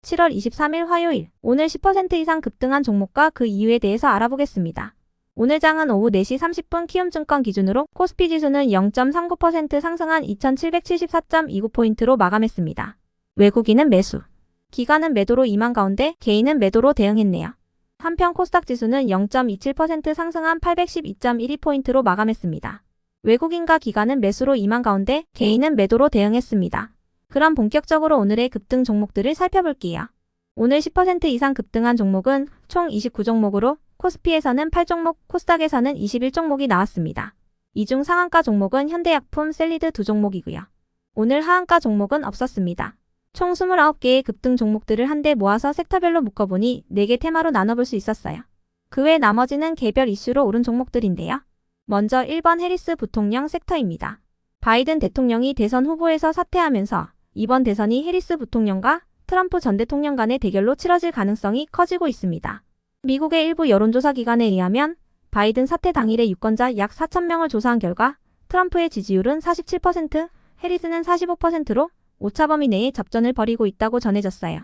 7월 23일 화요일, 오늘 10% 이상 급등한 종목과 그 이유에 대해서 알아보겠습니다. 오늘 장은 오후 4시 30분 키움증권 기준으로 코스피 지수는 0.39% 상승한 2774.29포인트로 마감했습니다. 외국인은 매수, 기관은 매도로 임한 가운데 개인은 매도로 대응했네요. 한편 코스닥 지수는 0.27% 상승한 812.12포인트로 마감했습니다. 외국인과 기관은 매수로 임한 가운데 개인은 매도로 대응했습니다. 그럼 본격적으로 오늘의 급등 종목들을 살펴볼게요. 오늘 10% 이상 급등한 종목은 총 29종목으로 코스피에서는 8종목, 코스닥에서는 21종목이 나왔습니다. 이 중 상한가 종목은 현대약품, 셀리드 2종목이고요. 오늘 하한가 종목은 없었습니다. 총 29개의 급등 종목들을 한데 모아서 섹터별로 묶어보니 4개 테마로 나눠볼 수 있었어요. 그 외 나머지는 개별 이슈로 오른 종목들인데요. 먼저 1번 해리스 부통령 섹터입니다. 바이든 대통령이 대선 후보에서 사퇴하면서 이번 대선이 해리스 부통령과 트럼프 전 대통령 간의 대결로 치러질 가능성이 커지고 있습니다. 미국의 일부 여론조사 기관에 의하면 바이든 사퇴 당일에 유권자 약 4,000명을 조사한 결과 트럼프의 지지율은 47%, 해리스는 45%로 오차범위 내에 접전을 벌이고 있다고 전해졌어요.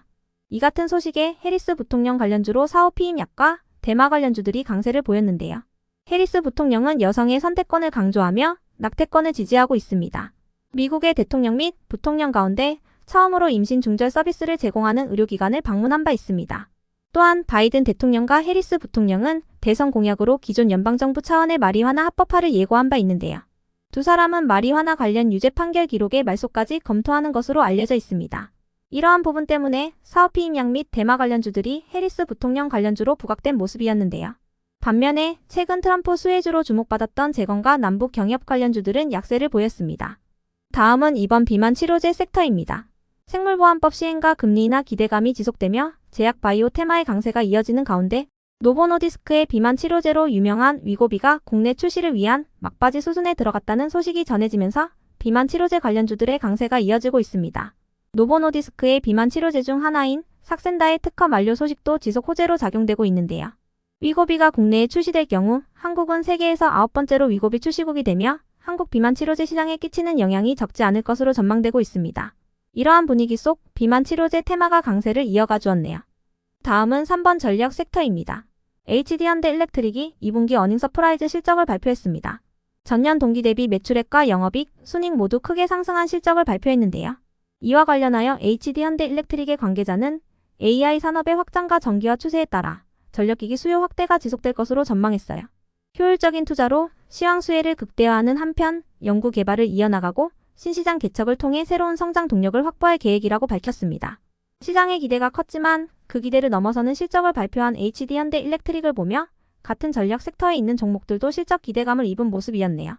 이 같은 소식에 해리스 부통령 관련주로 사호피임약과 대마 관련주들이 강세를 보였는데요. 해리스 부통령은 여성의 선택권을 강조하며 낙태권을 지지하고 있습니다. 미국의 대통령 및 부통령 가운데 처음으로 임신 중절 서비스를 제공하는 의료기관을 방문한 바 있습니다. 또한 바이든 대통령과 해리스 부통령은 대선 공약으로 기존 연방정부 차원의 마리화나 합법화를 예고한 바 있는데요. 두 사람은 마리화나 관련 유죄 판결 기록의 말소까지 검토하는 것으로 알려져 있습니다. 이러한 부분 때문에 사호피임약 및 대마 관련주들이 해리스 부통령 관련주로 부각된 모습이었는데요. 반면에 최근 트럼프 수혜주로 주목받았던 재건과 남북 경협 관련주들은 약세를 보였습니다. 다음은 이번 비만 치료제 섹터입니다. 생물보안법 시행과 금리 인하 기대감이 지속되며 제약 바이오 테마의 강세가 이어지는 가운데 노보노디스크의 비만 치료제로 유명한 위고비가 국내 출시를 위한 막바지 수순에 들어갔다는 소식이 전해지면서 비만 치료제 관련주들의 강세가 이어지고 있습니다. 노보노디스크의 비만 치료제 중 하나인 삭센다의 특허 만료 소식도 지속 호재로 작용되고 있는데요. 위고비가 국내에 출시될 경우 한국은 세계에서 9번째로 위고비 출시국이 되며 한국 비만 치료제 시장에 끼치는 영향이 적지 않을 것으로 전망되고 있습니다. 이러한 분위기 속 비만 치료제 테마가 강세를 이어가 주었네요. 다음은 3번 전력 섹터입니다. HD현대일렉트릭이 2분기 어닝 서프라이즈 실적을 발표했습니다. 전년 동기 대비 매출액과 영업이익, 순이익 모두 크게 상승한 실적을 발표했는데요. 이와 관련하여 HD현대일렉트릭의 관계자는 AI 산업의 확장과 전기화 추세에 따라 전력기기 수요 확대가 지속될 것으로 전망했어요. 효율적인 투자로 시황 수혜를 극대화하는 한편 연구 개발을 이어나가고 신시장 개척을 통해 새로운 성장 동력을 확보할 계획이라고 밝혔습니다. 시장의 기대가 컸지만 그 기대를 넘어서는 실적을 발표한 HD현대일렉트릭을 보며 같은 전력 섹터에 있는 종목들도 실적 기대감을 입은 모습이었네요.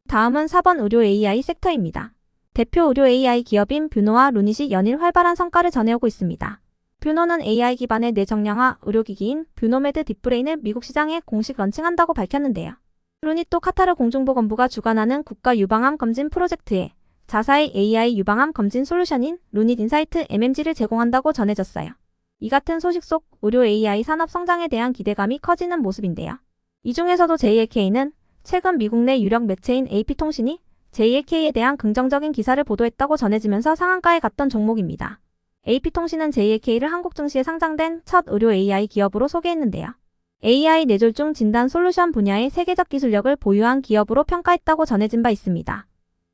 다음은 4번 의료 AI 섹터입니다. 대표 의료 AI 기업인 뷰노와 루닛이 연일 활발한 성과를 전해오고 있습니다. 뷰노는 AI 기반의 뇌정량화 의료기기인 뷰노메드 딥브레인을 미국 시장에 공식 런칭한다고 밝혔는데요. 루닛도 카타르 공중보건부가 주관하는 국가 유방암 검진 프로젝트에 자사의 AI 유방암 검진 솔루션인 루닛 인사이트 MMG를 제공한다고 전해졌어요. 이 같은 소식 속 의료 AI 산업 성장에 대한 기대감이 커지는 모습인데요. 이 중에서도 JLK는 최근 미국 내 유력 매체인 AP통신이 JLK에 대한 긍정적인 기사를 보도했다고 전해지면서 상한가에 갔던 종목입니다. AP통신은 JLK를 한국 증시에 상장된 첫 의료 AI 기업으로 소개했는데요. AI 뇌졸중 진단 솔루션 분야의 세계적 기술력을 보유한 기업으로 평가했다고 전해진 바 있습니다.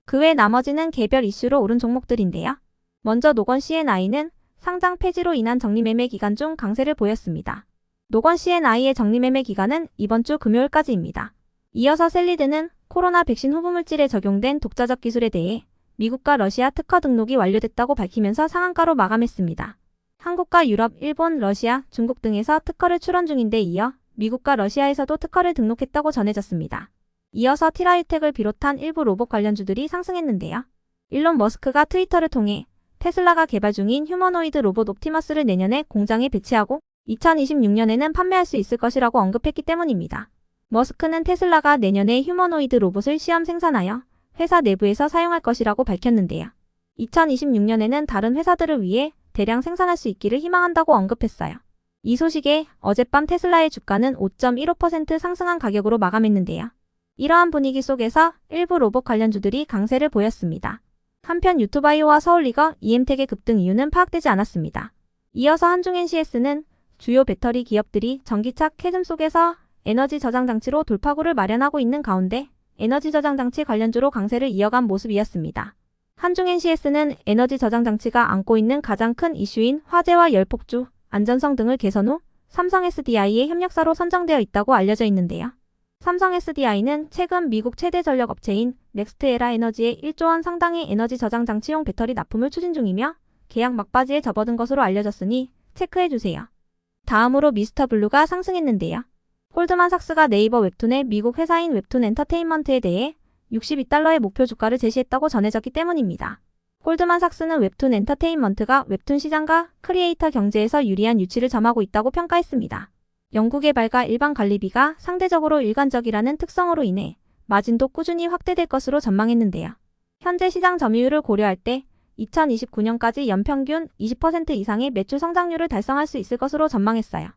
그 외 나머지는 개별 이슈로 오른 종목들인데요. 먼저 노건 C&I는 상장 폐지로 인한 적리매매 기간 중 강세를 보였습니다. 노건 C&I의 적리매매 기간은 이번 주 금요일까지입니다. 이어서 셀리드는 코로나 백신 후보물질에 적용된 독자적 기술에 대해 미국과 러시아 특허 등록이 완료됐다고 밝히면서 상한가로 마감했습니다. 한국과 유럽, 일본, 러시아, 중국 등에서 특허를 출원 중인데 이어 미국과 러시아에서도 특허를 등록했다고 전해졌습니다. 이어서 티라유텍을 비롯한 일부 로봇 관련주들이 상승했는데요. 일론 머스크가 트위터를 통해 테슬라가 개발 중인 휴머노이드 로봇 옵티머스를 내년에 공장에 배치하고 2026년에는 판매할 수 있을 것이라고 언급했기 때문입니다. 머스크는 테슬라가 내년에 휴머노이드 로봇을 시험 생산하여 회사 내부에서 사용할 것이라고 밝혔는데요. 2026년에는 다른 회사들을 위해 대량 생산할 수 있기를 희망한다고 언급했어요. 이 소식에 어젯밤 테슬라의 주가는 5.15% 상승한 가격으로 마감했는데요. 이러한 분위기 속에서 일부 로봇 관련주들이 강세를 보였습니다. 한편 유투바이오와 서울리거, EM텍의 급등 이유는 파악되지 않았습니다. 이어서 한중NCS는 주요 배터리 기업들이 전기차 캐즘 속에서 에너지 저장 장치로 돌파구를 마련하고 있는 가운데 에너지 저장 장치 관련주로 강세를 이어간 모습이었습니다. 한중NCS는 에너지 저장 장치가 안고 있는 가장 큰 이슈인 화재와 열폭주, 안전성 등을 개선 후 삼성 SDI의 협력사로 선정되어 있다고 알려져 있는데요. 삼성 SDI는 최근 미국 최대 전력 업체인 넥스트에라 에너지에 1조 원 상당의 에너지 저장 장치용 배터리 납품을 추진 중이며 계약 막바지에 접어든 것으로 알려졌으니 체크해주세요. 다음으로 미스터블루가 상승했는데요. 콜드만삭스가 네이버 웹툰의 미국 회사인 웹툰 엔터테인먼트에 대해 62달러의 목표 주가를 제시했다고 전해졌기 때문입니다. 콜드만삭스는 웹툰 엔터테인먼트가 웹툰 시장과 크리에이터 경제에서 유리한 유치를 점하고 있다고 평가했습니다. 연구개발과 일반 관리비가 상대적으로 일관적이라는 특성으로 인해 마진도 꾸준히 확대될 것으로 전망했는데요. 현재 시장 점유율을 고려할 때 2029년까지 연평균 20% 이상의 매출 성장률을 달성할 수 있을 것으로 전망했어요.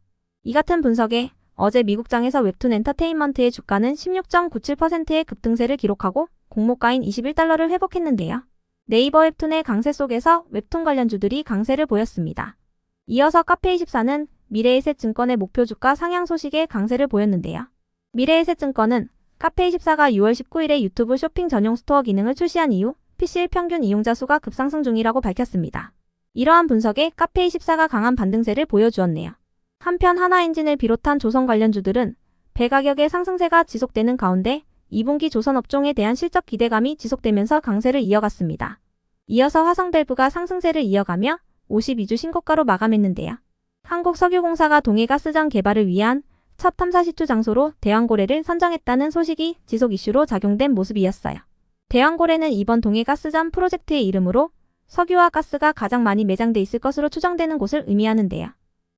이 같은 분석에 어제 미국장에서 웹툰 엔터테인먼트의 주가는 16.97%의 급등세를 기록하고 공모가인 21달러를 회복했는데요. 네이버 웹툰의 강세 속에서 웹툰 관련주들이 강세를 보였습니다. 이어서 카페24는 미래에셋증권의 목표 주가 상향 소식에 강세를 보였는데요. 미래에셋증권은 카페24가 6월 19일에 유튜브 쇼핑 전용 스토어 기능을 출시한 이후 PC일 평균 이용자 수가 급상승 중이라고 밝혔습니다. 이러한 분석에 카페24가 강한 반등세를 보여주었네요. 한편 하나엔진을 비롯한 조선 관련주들은 배 가격의 상승세가 지속되는 가운데 2분기 조선 업종에 대한 실적 기대감이 지속되면서 강세를 이어갔습니다. 이어서 화성밸브가 상승세를 이어가며 52주 신고가로 마감했는데요. 한국석유공사가 동해가스전 개발을 위한 첫 탐사 시추 장소로 대왕고래를 선정했다는 소식이 지속 이슈로 작용된 모습이었어요. 대왕고래는 이번 동해가스전 프로젝트의 이름으로 석유와 가스가 가장 많이 매장돼 있을 것으로 추정되는 곳을 의미하는데요.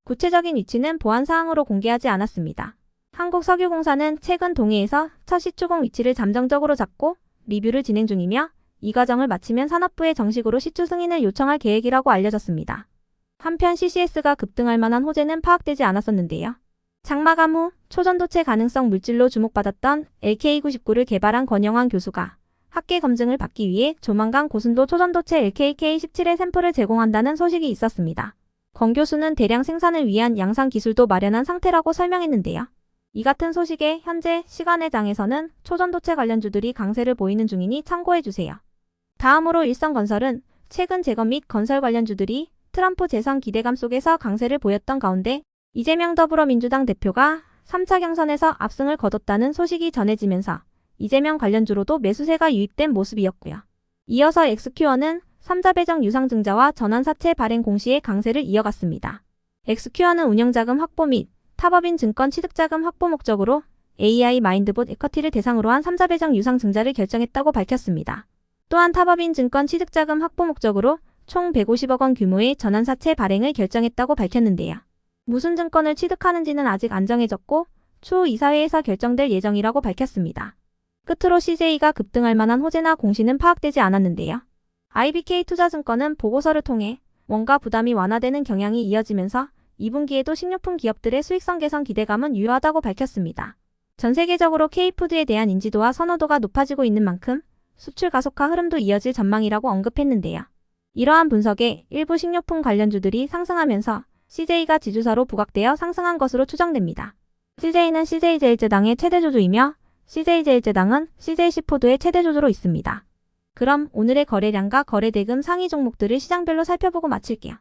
구체적인 위치는 보안사항으로 공개하지 않았습니다. 한국석유공사는 최근 동해에서 첫 시추공 위치를 잠정적으로 잡고 리뷰를 진행 중이며 이 과정을 마치면 산업부에 정식으로 시추 승인을 요청할 계획이라고 알려졌습니다. 한편 CCS가 급등할 만한 호재는 파악되지 않았었는데요. 장마감 후 초전도체 가능성 물질로 주목받았던 LK99를 개발한 권영환 교수가 학계 검증을 받기 위해 조만간 고순도 초전도체 LKK17의 샘플을 제공한다는 소식이 있었습니다. 권 교수는 대량 생산을 위한 양산 기술도 마련한 상태라고 설명했는데요. 이 같은 소식에 현재 시간의 장에서는 초전도체 관련주들이 강세를 보이는 중이니 참고해주세요. 다음으로 일성건설은 최근 재건 및 건설 관련주들이 트럼프 재선 기대감 속에서 강세를 보였던 가운데 이재명 더불어민주당 대표가 3차 경선에서 압승을 거뒀다는 소식이 전해지면서 이재명 관련주로도 매수세가 유입된 모습이었고요. 이어서 엑스큐어는 3자 배정 유상증자와 전환사채 발행 공시에 강세를 이어갔습니다. 엑스큐어는 운영자금 확보 및 타법인 증권 취득자금 확보 목적으로 AI 마인드봇 에쿼티를 대상으로 한 3자 배정 유상증자를 결정했다고 밝혔습니다. 또한 타법인 증권 취득자금 확보 목적으로 총 150억 원 규모의 전환사채 발행을 결정했다고 밝혔는데요. 무슨 증권을 취득하는지는 아직 안 정해졌고 추후 이사회에서 결정될 예정이라고 밝혔습니다. 끝으로 CJ가 급등할 만한 호재나 공시는 파악되지 않았는데요. IBK투자증권은 보고서를 통해 원가 부담이 완화되는 경향이 이어지면서 2분기에도 식료품 기업들의 수익성 개선 기대감은 유효하다고 밝혔습니다. 전 세계적으로 K푸드에 대한 인지도와 선호도가 높아지고 있는 만큼 수출 가속화 흐름도 이어질 전망이라고 언급했는데요. 이러한 분석에 일부 식료품 관련주들이 상승하면서 CJ가 지주사로 부각되어 상승한 것으로 추정됩니다. CJ는 CJ제일제당의 최대 주주이며 CJ제일제당은 CJ시푸드의 최대 주주로 있습니다. 그럼 오늘의 거래량과 거래대금 상위 종목들을 시장별로 살펴보고 마칠게요.